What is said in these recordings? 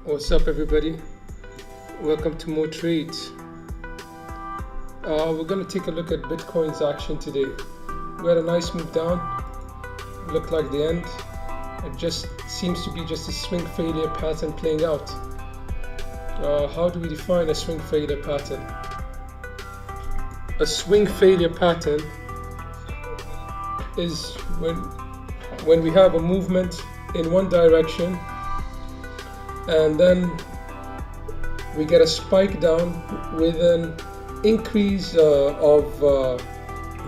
What's up, everybody? Welcome to more trades. We're going to take a look at Bitcoin's action today. We had a nice move down. Looked like the end. It just seems to be just a swing failure pattern playing out. How do we define a swing failure pattern? A swing failure pattern is when we have a movement in one direction and then we get a spike down with an increase of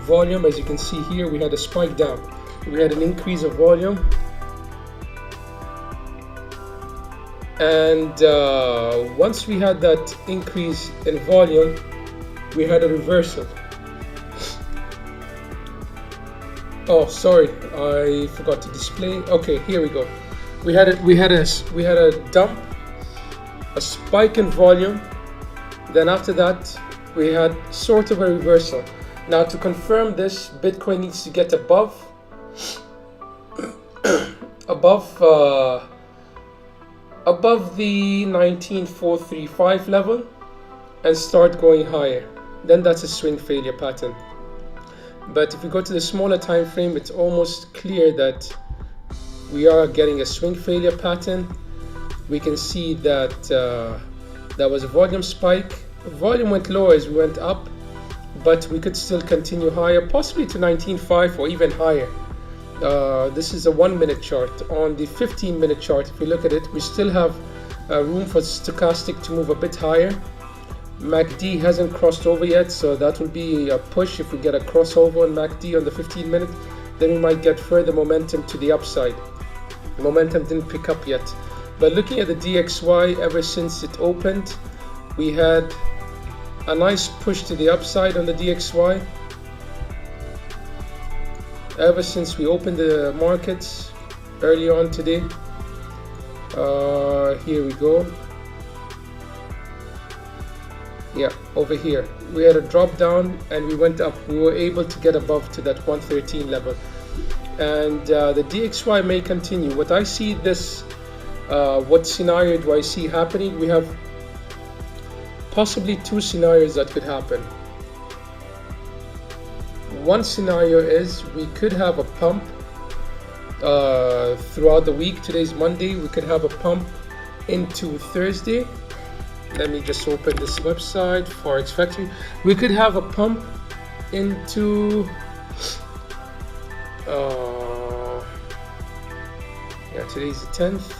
volume. As you can see here, we had a spike down. We had an increase of volume, and once we had that increase in volume, we had a reversal. Oh, sorry, I forgot to display. Okay, here we go. We had a dump, a spike in volume. Then after that, we had sort of a reversal. Now, to confirm this, Bitcoin needs to get above the 19,435 level and start going higher. Then that's a swing failure pattern. But if we go to the smaller time frame, it's almost clear that we are getting a swing failure pattern. We can see that there was a volume spike. Volume went low as we went up, but we could still continue higher, possibly to 19.5 or even higher. This is a 1 minute chart. On the 15-minute chart, if we look at it, we still have room for stochastic to move a bit higher. MACD hasn't crossed over yet, so that will be a push. If we get a crossover on MACD on the 15-minute, then we might get further momentum to the upside. Momentum didn't pick up yet, but looking at the DXY, ever since it opened, we had a nice push to the upside on the DXY. Ever since we opened the markets early on today, here we go. Yeah, over here we had a drop down and we went up. We were able to get above to that 113 level, and the DXY may continue. What I see this, what scenario do I see happening? We have possibly two scenarios that could happen. One scenario is we could have a pump throughout the week. Today's Monday. We could have a pump into Thursday. Let me just open this website, Forex Factory. We could have a pump into today's the 10th.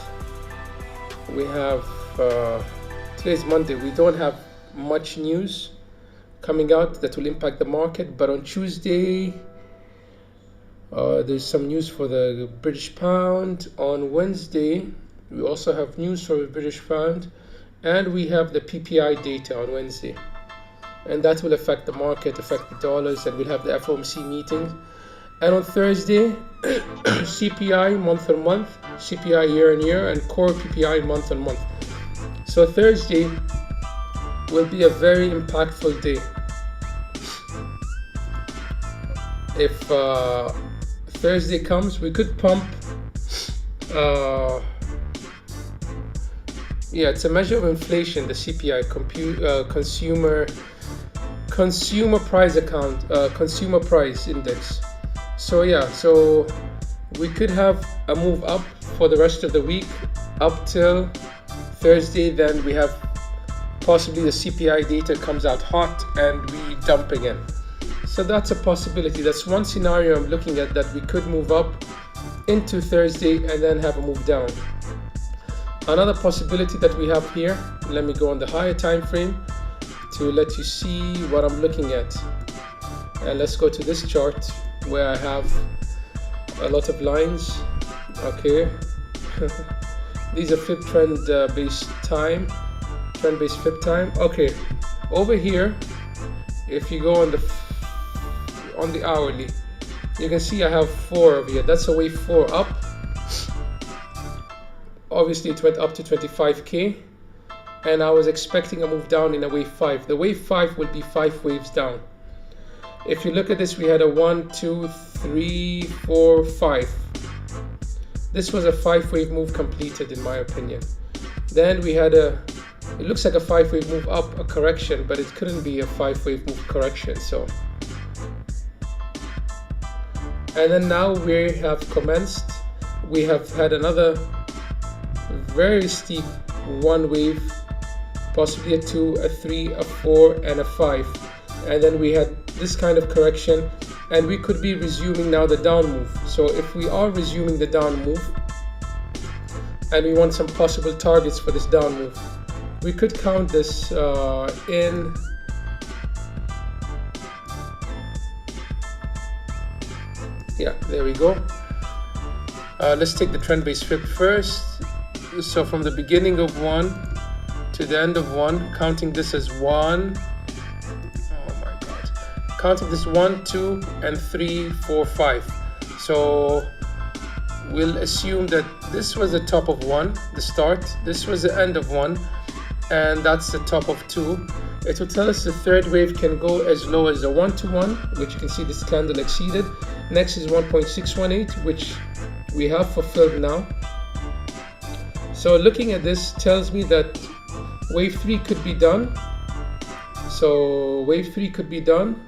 We have today's Monday. We don't have much news coming out that will impact the market, but on Tuesday there's some news for the British pound. On Wednesday we also have news for the British pound, and we have the PPI data on Wednesday, and that will affect the market, affect the dollars, and we'll have the FOMC meeting. And on Thursday, CPI month on month, CPI year on year, and core PPI month on month. So Thursday will be a very impactful day. If Thursday comes, we could pump. It's a measure of inflation, the CPI, consumer price consumer price index. So we could have a move up for the rest of the week up till Thursday. Then we have possibly the CPI data comes out hot and we dump again. So that's a possibility. That's one scenario I'm looking at, that we could move up into Thursday and then have a move down. Another possibility that we have here, let me go on the higher time frame to let you see what I'm looking at. And let's go to this chart where I have a lot of lines. Okay. These are fib trend based time, trend based fib time. Okay, over here, if you go on the hourly, you can see I have 4 over here. That's a wave 4 up. Obviously it went up to 25k, and I was expecting a move down in a wave 5. The wave 5 will be 5 waves down. If you look at this, we had a 1, 2, 3, 4, 5. This was a 5-wave move completed, in my opinion. Then we had it looks like a 5-wave move up, a correction, but it couldn't be a 5-wave move correction. So, and then now we have commenced. We have had another very steep 1 wave, possibly a 2, a 3, a 4, and a 5. And then we had this kind of correction, and we could be resuming now the down move. So if we are resuming the down move, and we want some possible targets for this down move, we could count this in there we go. Let's take the trend based fib first. So from the beginning of 1 to the end of 1, counting this as 1, counting this 1, 2, and 3, 4, 5. So we'll assume that this was the top of 1, the start, this was the end of 1, and that's the top of 2. It will tell us the third wave can go as low as a 1-to-1, which you can see this candle exceeded. Next is 1.618, which we have fulfilled now. So looking at this tells me that wave 3 could be done. So wave 3 could be done,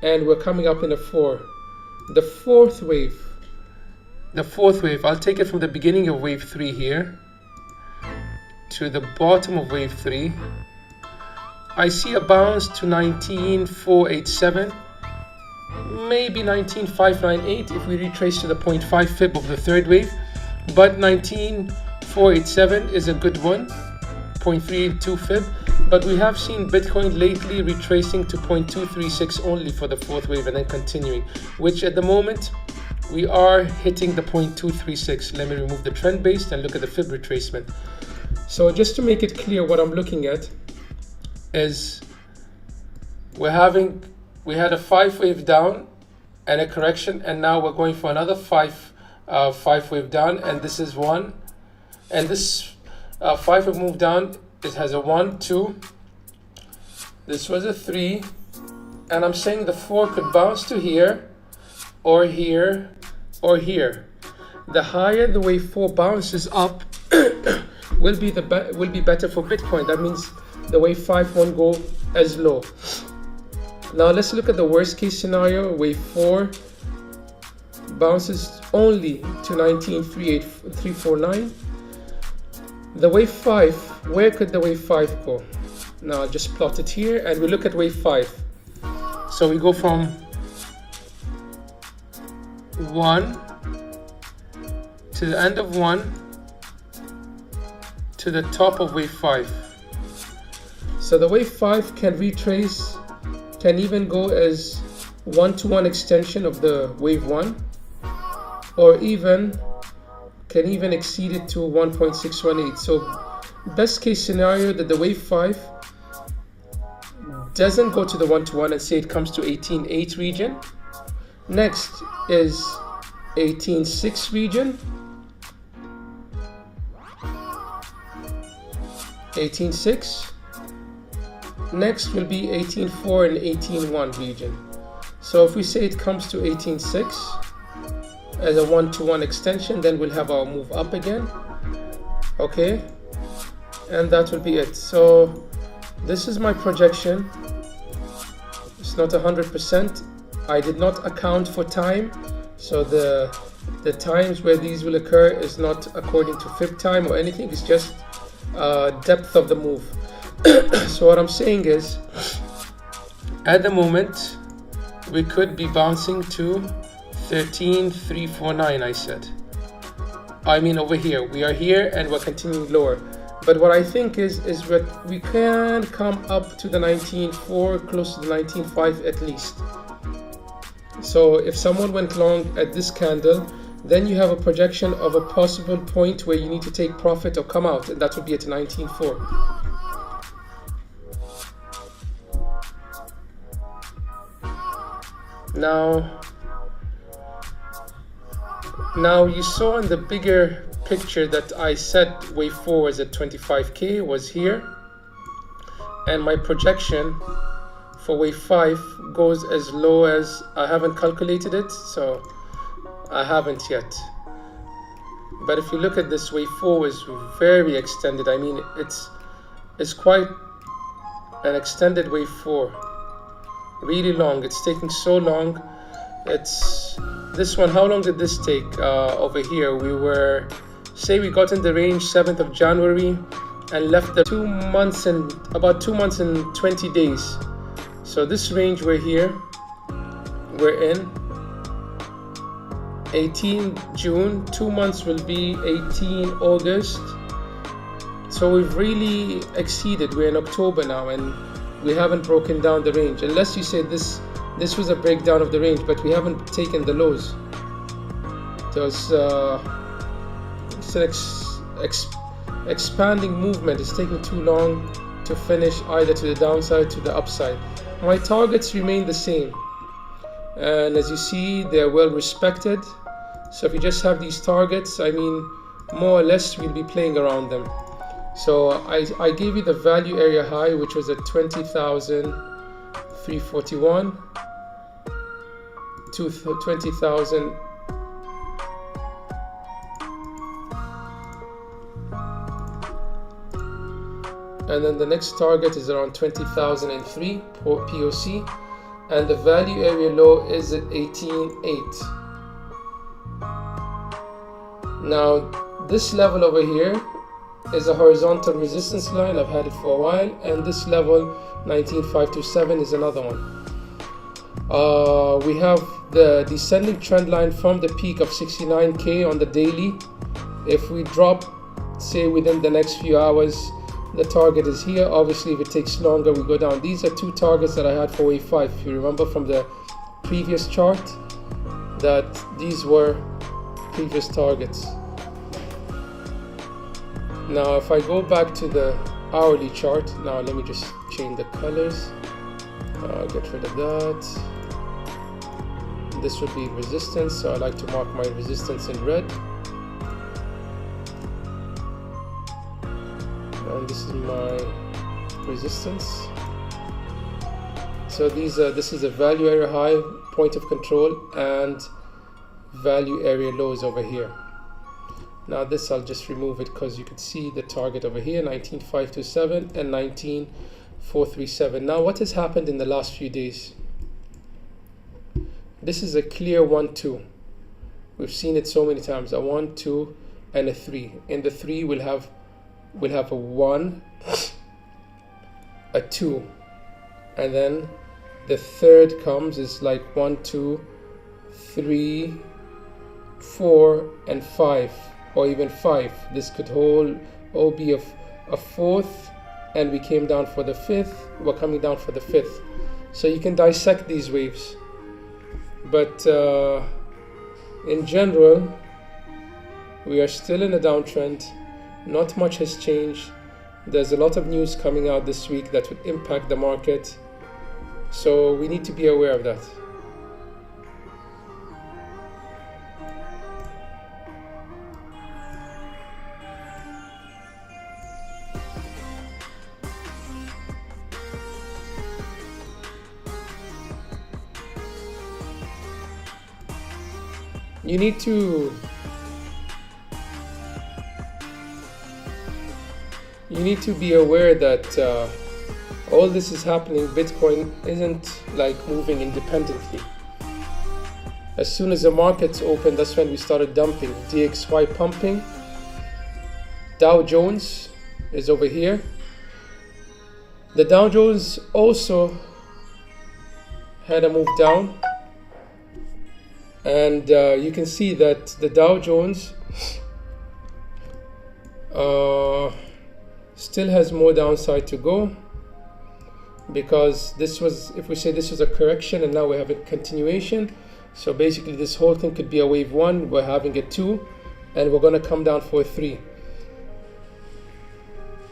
and we're coming up in a 4. The fourth wave, I'll take it from the beginning of wave 3 here to the bottom of wave 3. I see a bounce to 19,487, maybe 19,598 if we retrace to the 0.5 fib of the third wave, but 19,487 is a good one, 0.32 fib. But we have seen Bitcoin lately retracing to 0.236 only for the fourth wave and then continuing, which at the moment we are hitting the 0.236. Let me remove the trend based and look at the fib retracement. So just to make it clear, what I'm looking at is we had a 5 wave down and a correction, and now we're going for another 5 wave down, and this is 1, and this 5 wave move down, it has a 1, 2, this was a 3, and I'm saying the 4 could bounce to here or here or here. The higher the wave 4 bounces up will be better for Bitcoin. That means the wave 5 won't go as low. Now let's look at the worst case scenario. Wave 4 bounces only to 19,349. The wave 5, where could the wave 5 go? Now I'll just plot it here and we look at wave 5. So we go from 1 to the end of 1 to the top of wave 5. So the wave 5 can retrace, can even go as 1-to-1 extension of the wave 1, or can even exceed it to 1.618. So best case scenario that the wave 5 doesn't go to the 1-to-1 and say it comes to 18.8 region. Next is 18.6 region, 18.6. Next will be 18.4 and 18.1 region. So if we say it comes to 18.6 as a 1-to-1 extension, then we'll have our move up again. Okay, and that will be it. So this is my projection. It's not 100%. I did not account for time, so the times where these will occur is not according to fib time or anything. It's just depth of the move. So what I'm saying is, at the moment we could be bouncing to 13,349. I said, I mean over here, we are here and we're continuing lower. But what I think is that we can come up to the 19.4, close to the 19.5 at least. So if someone went long at this candle, then you have a projection of a possible point where you need to take profit or come out, and that would be at 19.4. Now you saw in the bigger picture that I said wave 4 was at 25k, was here, and my projection for wave 5 goes as low as, I haven't calculated it, so I haven't yet. But if you look at this wave 4, is very extended. I mean, it's quite an extended wave 4, really long. It's taking so long. It's this one. How long did this take over here? We were, say we got in the range 7th of January and left the 2 months and about 2 months and 20 days. So this range we're in 18 June, 2 months will be 18 August. So we've really exceeded. We're in October now and we haven't broken down the range, unless you say this was a breakdown of the range, but we haven't taken the lows. So it's an expanding movement. It's taking too long to finish either to the downside or to the upside. My targets remain the same, and as you see, they're well respected. So if you just have these targets, I mean, more or less we'll be playing around them. So I gave you the value area high, which was at 20,341 to 20,000. And then the next target is around 20,003 POC, and the value area low is at 18.8. Now this level over here is a horizontal resistance line. I've had it for a while, and this level 19,527 is another one. We have the descending trend line from the peak of 69k on the daily. If we drop, say within the next few hours, the target is here. Obviously, if it takes longer, we go down. These are two targets that I had for wave 5. If you remember from the previous chart, that these were previous targets. Now if I go back to the hourly chart, now let me just change the colors, get rid of that. This would be resistance, so I like to mark my resistance in red, and this is my resistance. So this is a value area high, point of control, and value area lows over here. Now this I'll just remove it because you can see the target over here, 19,527 and 19,437. Now what has happened in the last few days? This is a clear 1-2. We've seen it so many times, a 1-2 and a 3. In the 3 we'll have a 1, a 2, and then the third comes is like 1, 2, 3, 4 and 5, or even 5. This could all be a fourth, and we came down for the fifth. We're coming down for the fifth. So you can dissect these waves, but in general we are still in a downtrend. Not much has changed. There's a lot of news coming out this week that would impact the market, so we need to be aware of that. You need to be aware that all this is happening. Bitcoin isn't like moving independently. As soon as the markets opened, that's when we started dumping. DXY pumping. Dow Jones is over here. The Dow Jones also had a move down, and you can see that the Dow Jones still has more downside to go, because this was, if we say this was a correction and now we have a continuation, so basically this whole thing could be a wave 1, we're having a 2, and we're going to come down for a 3.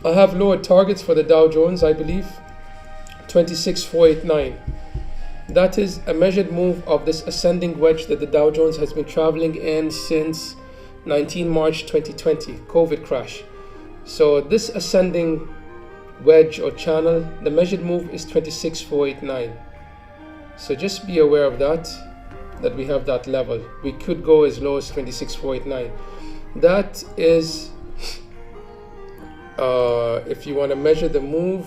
I have lower targets for the Dow Jones, I believe 26,489. That is a measured move of this ascending wedge that the Dow Jones has been traveling in since 19 March 2020, COVID crash. So this ascending wedge or channel, the measured move is 26,489. So just be aware of that we have that level. We could go as low as 26,489. That is if you want to measure the move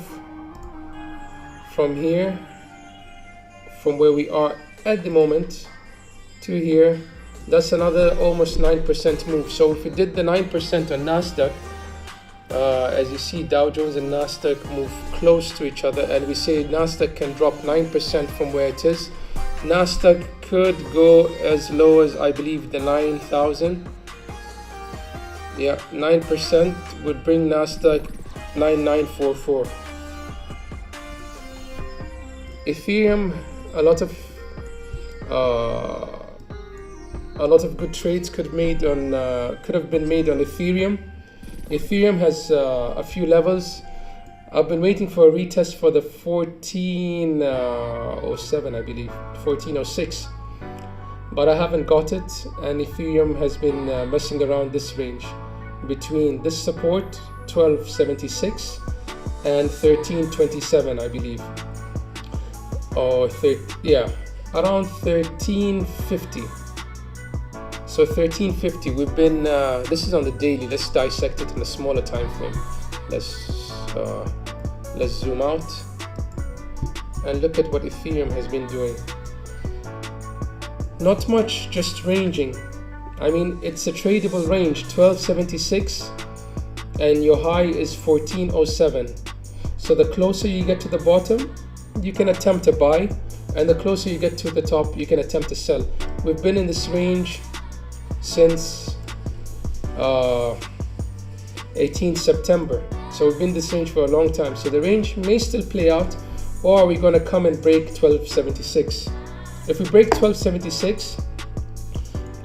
from here, from where we are at the moment to here, that's another almost 9% move. So if we did the 9% on Nasdaq, as you see, Dow Jones and Nasdaq move close to each other, and we say Nasdaq can drop 9% from where it is. Nasdaq could go as low as, I believe, the 9,000. Yeah, 9% would bring Nasdaq 9944. Ethereum, a lot of good trades could have been made on Ethereum. Ethereum has a few levels. I've been waiting for a retest for the 1407, I believe, 1406, but I haven't got it. And Ethereum has been messing around this range between this support 1276 and 1327, I believe, or around 1350. So 1350, we've been, this is on the daily. Let's dissect it in a smaller time frame. Let's zoom out and look at what Ethereum has been doing. Not much, just ranging. I mean, it's a tradable range, 1276, and your high is 1407. So the closer you get to the bottom, you can attempt to buy, and the closer you get to the top, you can attempt to sell. We've been in this range since 18th September. So we've been in this range for a long time. So the range may still play out, or are we going to come and break 1276? If we break 1276,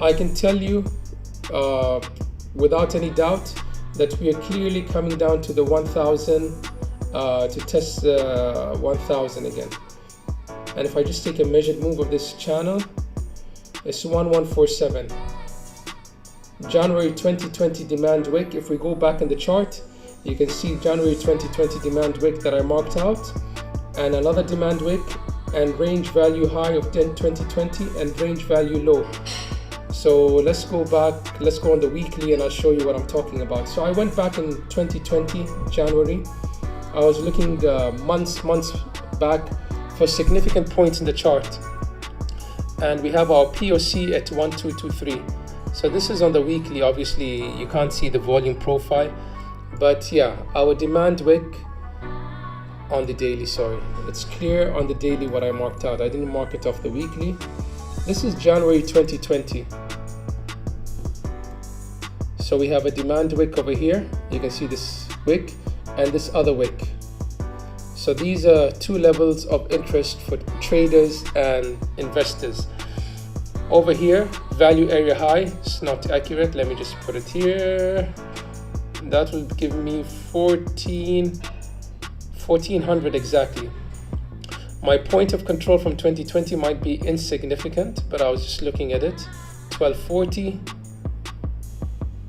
I can tell you without any doubt that we are clearly coming down to the 1000 to test the 1000 again. And if I just take a measured move of this channel, it's 1147. January 2020 demand wick. If we go back in the chart, you can see January 2020 demand wick that I marked out, and another demand wick, and range value high of 2020 and range value low. So let's go back, let's go on the weekly, and I'll show you what I'm talking about. So I went back in 2020 January. I was looking months back for significant points in the chart, and we have our POC at 1223. So this is on the weekly. Obviously you can't see the volume profile, but yeah, our demand wick on the daily, sorry, it's clear on the daily what I marked out. I didn't mark it off the weekly. This is January 2020. So we have a demand wick over here. You can see this wick and this other wick. So these are two levels of interest for traders and investors. Over here, value area high, it's not accurate. Let me just put it here. That will give me 1400 exactly. My point of control from 2020 might be insignificant, but I was just looking at it. 1240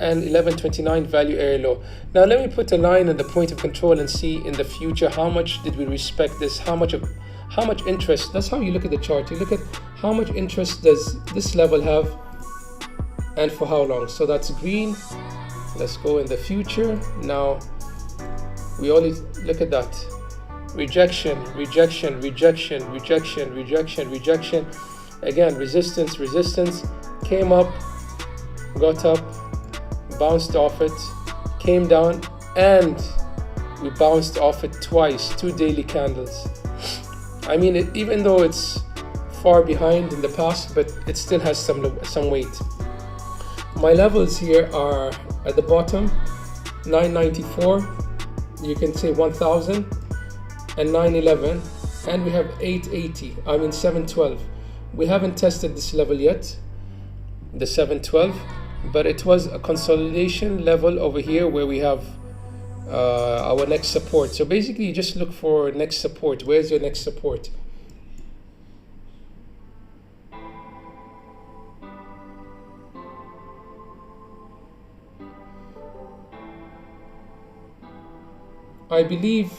and 1129 value area low. Now let me put a line on the point of control and see in the future how much did we respect this, how much interest. That's how you look at the chart. You look at how much interest does this level have and for how long. So that's green. Let's go in the future. Now we only look at that. Rejection. Again, resistance, came up, got up, bounced off it, came down, and we bounced off it twice, 2 daily candles. I mean, even though it's far behind in the past, but it still has some weight. My levels here are at the bottom, 994, you can say 1000, and 911, and we have 712. We haven't tested this level yet, the 712, but it was a consolidation level over here where we have our next support. So basically you just look for next support. Where's your next support? I believe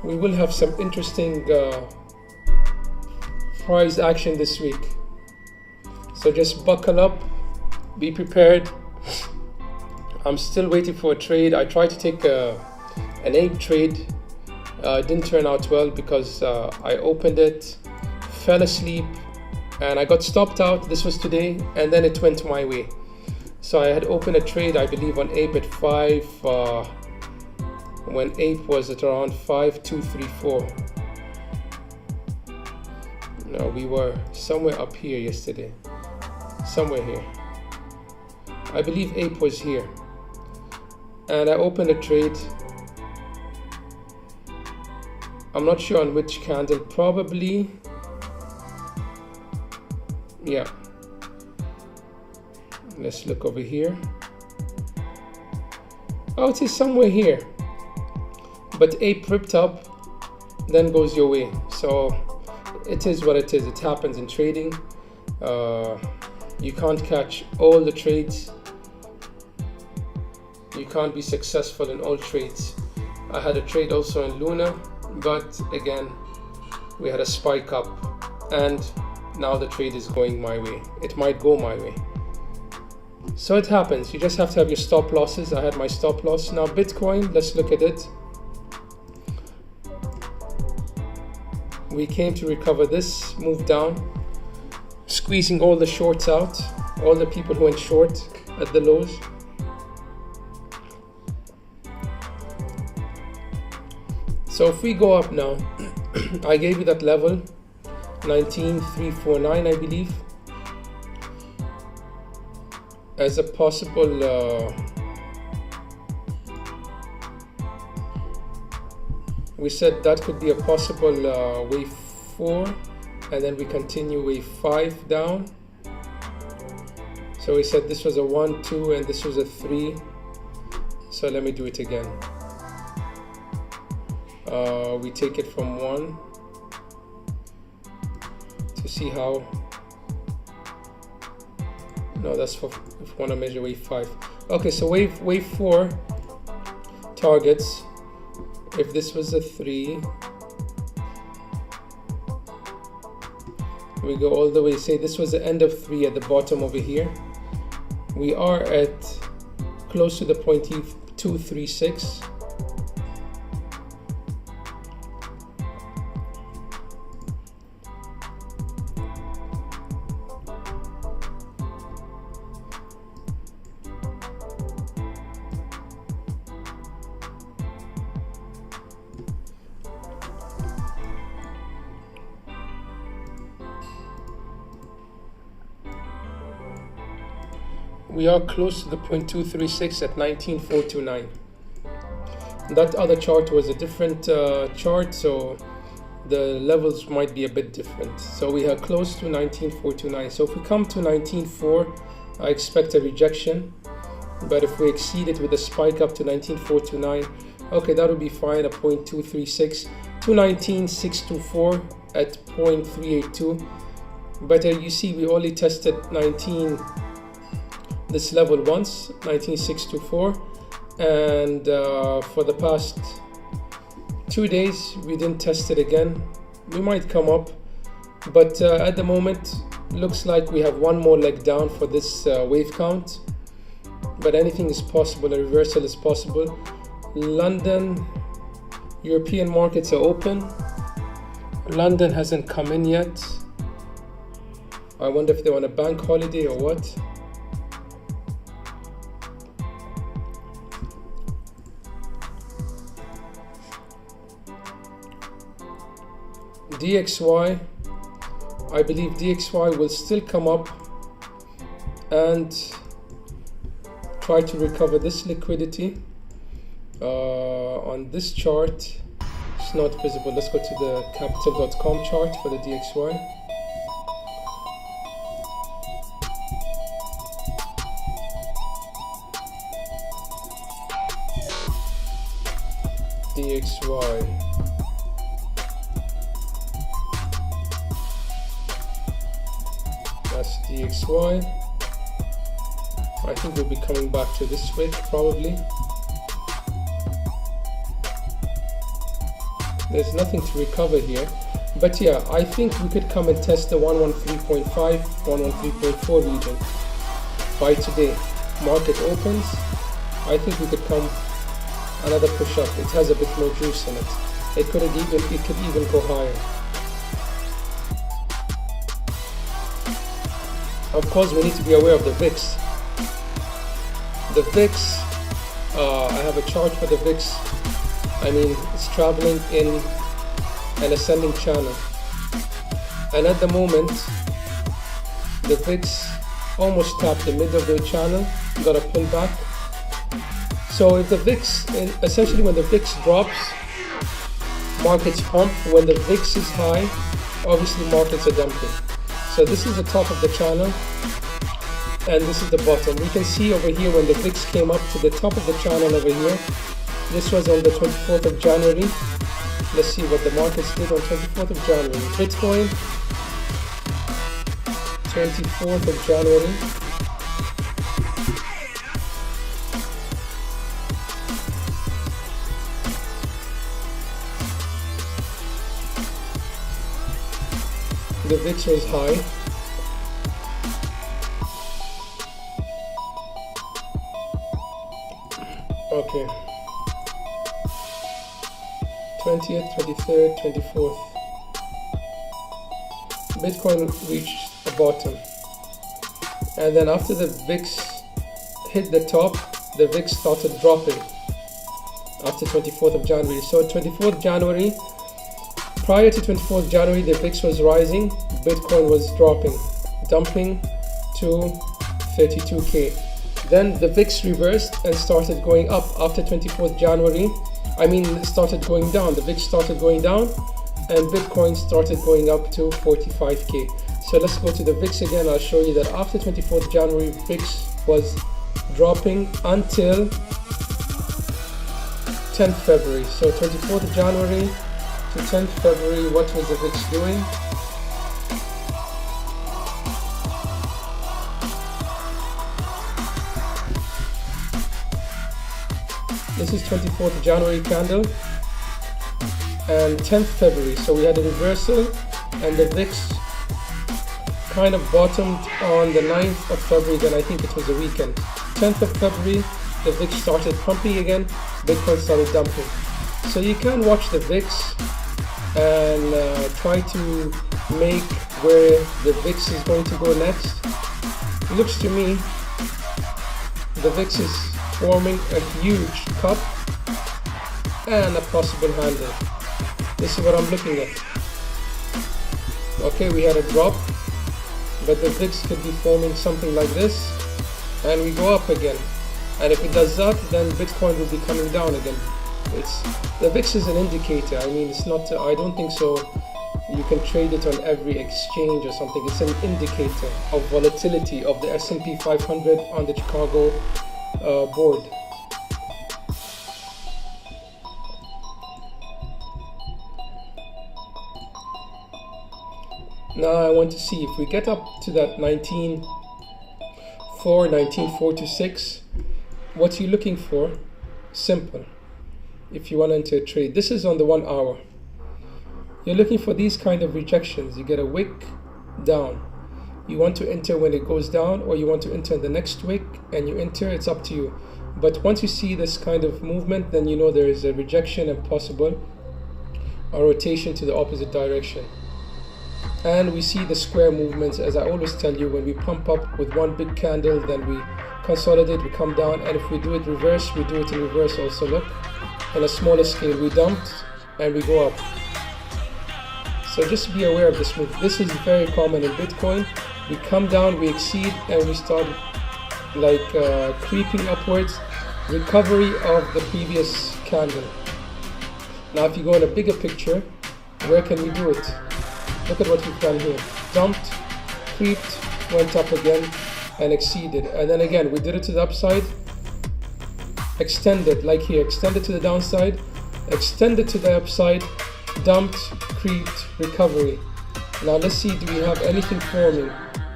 we will have some interesting price action this week. So just buckle up be prepared. I'm still waiting for a trade. I tried to take an ape trade. It didn't turn out well because I opened it, fell asleep, and I got stopped out. This was today, and then it went my way. So I had opened a trade, I believe, on ape at 5, when ape was at around 5234. No, we were somewhere up here yesterday, somewhere here. I believe ape was here, and I opened a trade. I'm not sure on which candle, probably, yeah. Let's look over here. Oh, it is somewhere here. But ape ripped up, then goes your way. So it is what it is. It happens in trading. You can't catch all the trades. You can't be successful in all trades. I had a trade also in Luna, but again, we had a spike up, and now the trade is going my way. It might go my way. So it happens. You just have to have your stop losses. I had my stop loss. Now Bitcoin, let's look at it. We came to recover this, move down, squeezing all the shorts out, all the people who went short at the lows. So if we go up now, I gave you that level, 19,349, I believe, as a possible we said that could be a possible wave 4, and then we continue wave 5 down. So we said this was a 1, 2, and this was a 3. So let me do it again. We take it from 1 to see how. No, that's for if we want to measure wave 5. Okay, so wave 4 targets. If this was a 3, we go all the way. Say this was the end of 3 at the bottom over here. We are at close to the point 236. We are close to the point 236 at 19,429. That other chart was a different chart, so the levels might be a bit different. So we are close to 19,429. So if we come to 19,4, I expect a rejection. But if we exceed it with a spike up to 19,429, okay, that would be fine. A point 236 to 19,624 at 0.382. But you see, we only tested this level once, 19,624, and for the past 2 days we didn't test it again. We might come up, but at the moment looks like we have one more leg down for this wave count, but anything is possible. A reversal is possible. London, European markets are open. London hasn't come in yet. I wonder if they're on a bank holiday or what. DXY, I believe DXY will still come up and try to recover this liquidity. On this chart, it's not visible. Let's go to the capital.com chart for the DXY. DXY. That's DXY. I think we'll be coming back to this wick probably. There's nothing to recover here, but yeah, I think we could come and test the 113.5, 113.4 region. by today, market opens, I think we could come another push up. It has a bit more juice in it. It could even go higher. Of course, we need to be aware of the VIX. The VIX, I have a chart for the VIX. I mean, it's traveling in an ascending channel. And at the moment, the VIX almost tapped the middle of the channel, got a pullback. So if the VIX, essentially when the VIX drops, markets pump. When the VIX is high, obviously markets are dumping. So this is the top of the channel, and this is the bottom. We can see over here when the VIX came up to the top of the channel over here. This was on the 24th of January. Let's see what the markets did on 24th of January. Bitcoin, 24th of January. The VIX was high. Okay. 20th, 23rd, 24th. Bitcoin reached the bottom. And then after the VIX hit the top, the VIX started dropping after 24th of January. So 24th January, prior to 24th January, the VIX was rising, Bitcoin was dropping, dumping to 32K. Then the VIX reversed and started going up after 24th January. It started going down. The VIX started going down and Bitcoin started going up to 45K. So let's go to the VIX again. I'll show you that after 24th January, VIX was dropping until 10th February. So 24th January to 10th February, what was the VIX doing? This is 24th January candle and 10th February. So we had a reversal and the VIX kind of bottomed on the 9th of February. Then I think it was a weekend. 10th of February, the VIX started pumping again. Bitcoin started dumping. So you can watch the VIX and try to make where the VIX is going to go next. It looks to me the VIX is forming a huge cup and a possible handle. This is what I'm looking at. Okay, we had a drop, but the VIX could be forming something like this, and we go up again. And if it does that, then Bitcoin will be coming down again. The VIX is an indicator. It's not. I don't think so. You can trade it on every exchange or something. It's an indicator of volatility of the S&P 500 on the Chicago board. Now I want to see if we get up to that 19.426. What you're looking for? Simple. If you want to enter a trade, this is on the 1 hour. You're looking for these kind of rejections. You get a wick down. You want to enter when it goes down, or you want to enter the next wick and you enter. It's up to you. But once you see this kind of movement, then you know there is a rejection and possible a rotation to the opposite direction. And we see the square movements. As I always tell you, when we pump up with one big candle, then we consolidate, we come down, and if we do it reverse, we do it in reverse also. Look, on a smaller scale, we dumped and we go up. So just be aware of this move. This is very common in Bitcoin. We come down, we exceed, and we start creeping upwards. Recovery of the previous candle. Now if you go in a bigger picture, where can we do it? Look at what we've done here. Dumped, creeped, went up again, and exceeded. And then again, we did it to the upside, extended, like here, extended to the downside, extended to the upside, dumped, creeped, recovery. Now let's see, do we have anything forming?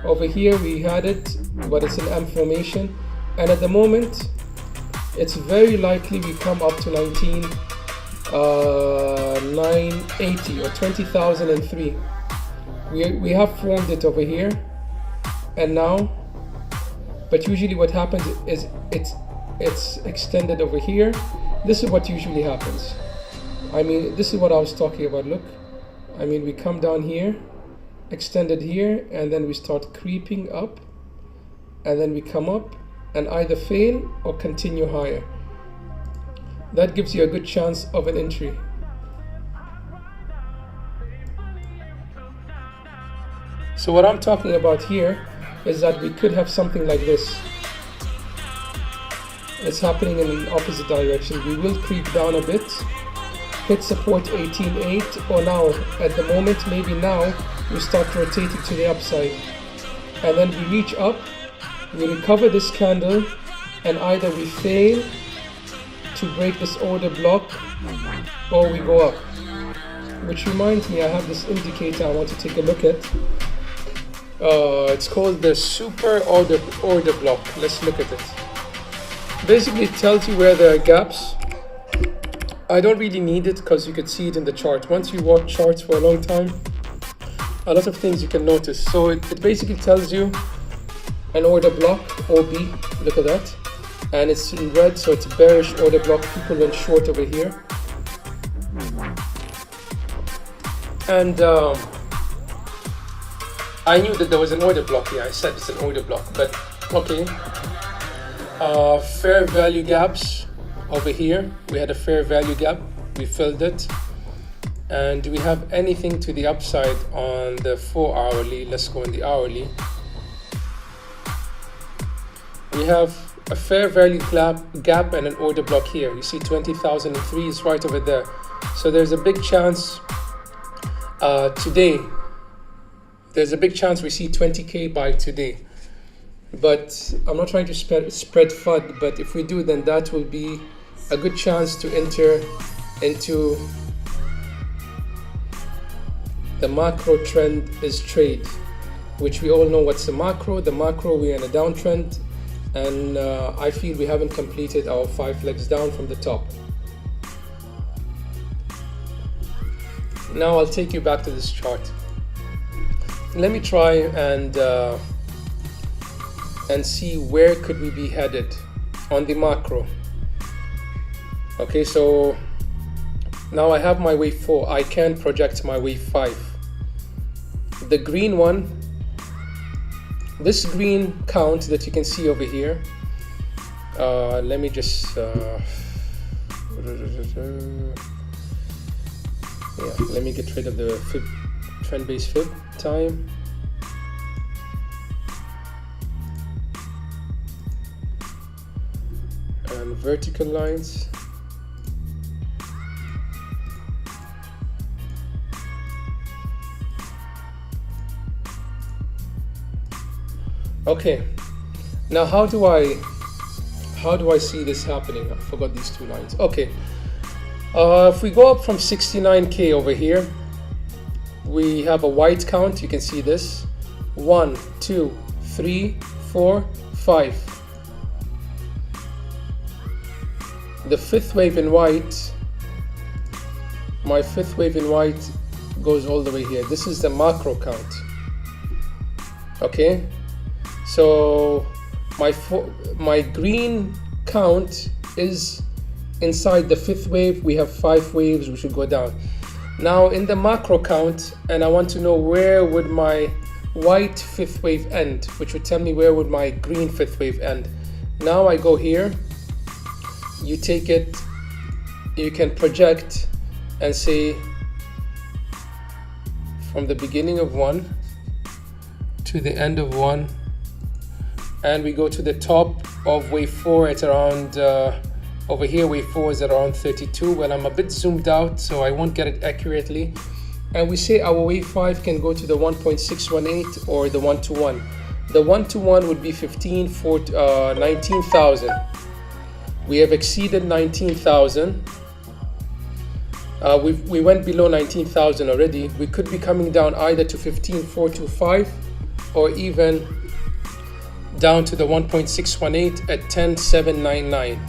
Over here we had it, but it's an M formation. And at the moment, it's very likely we come up to 980 or 20,003. We have formed it over here, and now but usually what happens is it's extended over here. This is what usually happens. I mean, this is what I was talking about. Look, I mean, we come down here, extended here, and then we start creeping up, and then we come up and either fail or continue higher. That gives you a good chance of an entry. So what I'm talking about here is that we could have something like this. It's happening in the opposite direction. We will creep down a bit, hit support 18.8, or now at the moment, maybe now we start rotating to the upside, and then we reach up, we recover this candle, and either we fail to break this order block or we go up. Which reminds me, I have this indicator I want to take a look at. It's called the super order block. Let's look at it. Basically, it tells you where there are gaps. I don't really need it because you can see it in the chart. Once you watch charts for a long time, a lot of things you can notice. So it basically tells you an order block, OB, look at that. And it's in red, so it's a bearish order block. People went short over here. And I knew that there was an order block here. I said it's an order block, but okay. Fair value gaps over here. We had a fair value gap. We filled it. And do we have anything to the upside on the 4 hourly? Let's go in the hourly. We have a fair value gap and an order block here. You see 20,003 is right over there. So there's a big chance today. There's a big chance we see 20K by today. But I'm not trying to spread FUD, but if we do, then that will be a good chance to enter into the macro trend is trade, which we all know what's the macro. The macro, we're in a downtrend, and I feel we haven't completed our 5 legs down from the top. Now I'll take you back to this chart. Let me try and see where could we be headed on the macro. Okay, so now I have my wave 4. I can project my wave 5. The green one, this green count that you can see over here, let me just let me get rid of the fib, trend based fib time. And vertical lines. Okay, now how do I see this happening? I forgot these 2 lines. Okay, if we go up from 69K over here, we have a white count. You can see this 1, 2, 3, 4, 5. The 5th wave in white, my 5th wave in white goes all the way here. This is the macro count. Okay, so my green count is inside the 5th wave. We have 5 waves, we should go down. Now in the macro count, and I want to know where would my white 5th wave end, which would tell me where would my green 5th wave end. Now I go here, you take it, you can project and say from the beginning of 1 to the end of 1, and we go to the top of wave 4 at around over here. Wave 4 is at around 32. Well, I'm a bit zoomed out, so I won't get it accurately. And we say our wave 5 can go to the 1.618 or the 1-to-1. The 1-to-1 would be 19,000. We have exceeded 19,000. We went below 19,000 already. We could be coming down either to 15,425 or even down to the 1.618 at 10,799.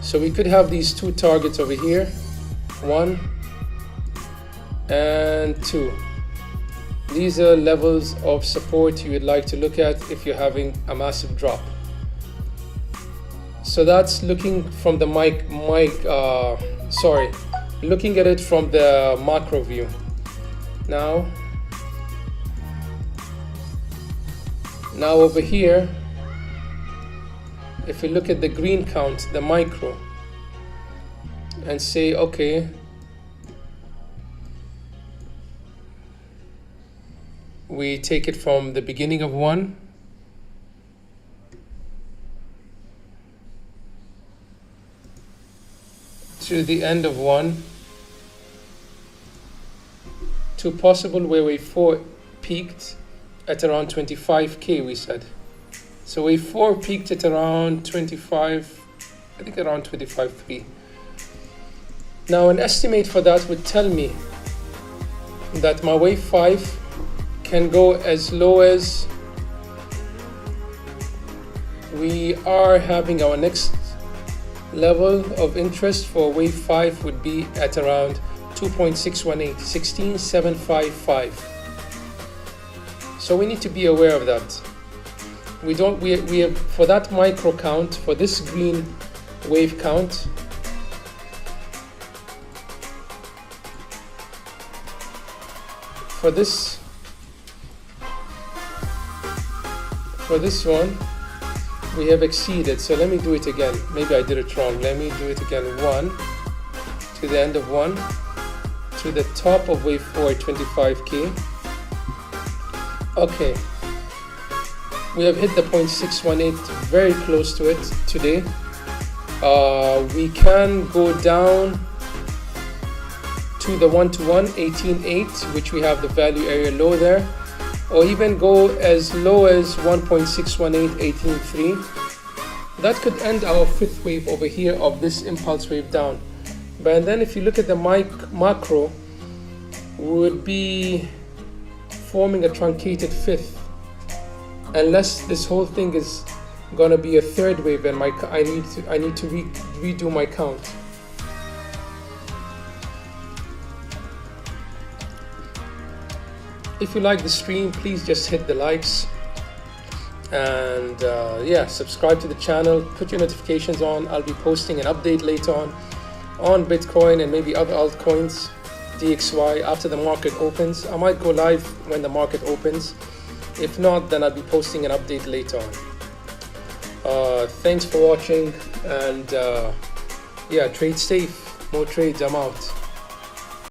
So we could have these 2 targets over here, 1 and 2. These are levels of support you would like to look at if you're having a massive drop. So that's looking from the looking at it from the macro view. Now over here, if we look at the green count, the micro, and say, okay, we take it from the beginning of one to the end of one to possible where wave 4 peaked at around 25k, we said. So wave 4 peaked at around 25, I think around 25.3. Now an estimate for that would tell me that my wave 5 can go as low as we are having our next level of interest for wave 5 would be at around 2.618, 16,755. So we need to be aware of that. We have, for that micro count, for this green wave count, for this one, we have exceeded. So let me do it again. Maybe I did it wrong. Let me do it again. 1 to the end of 1 to the top of wave 4 at 25k. Okay, we have hit the 0.618, very close to it today. We can go down to the 1-to-1 18.8, which we have the value area low there, or even go as low as 1.618 18.3. That could end our fifth wave over here of this impulse wave down. But then if you look at the macro, we would be forming a truncated fifth, unless this whole thing is gonna be a third wave, and I need to redo my count. If you like the stream, please just hit the likes, and yeah, subscribe to the channel, put your notifications on. I'll be posting an update later on Bitcoin and maybe other altcoins, DXY, after the market opens. I might go live when the market opens. If not, then I'll be posting an update later on. Thanks for watching, and yeah, trade safe. More trades. I'm out.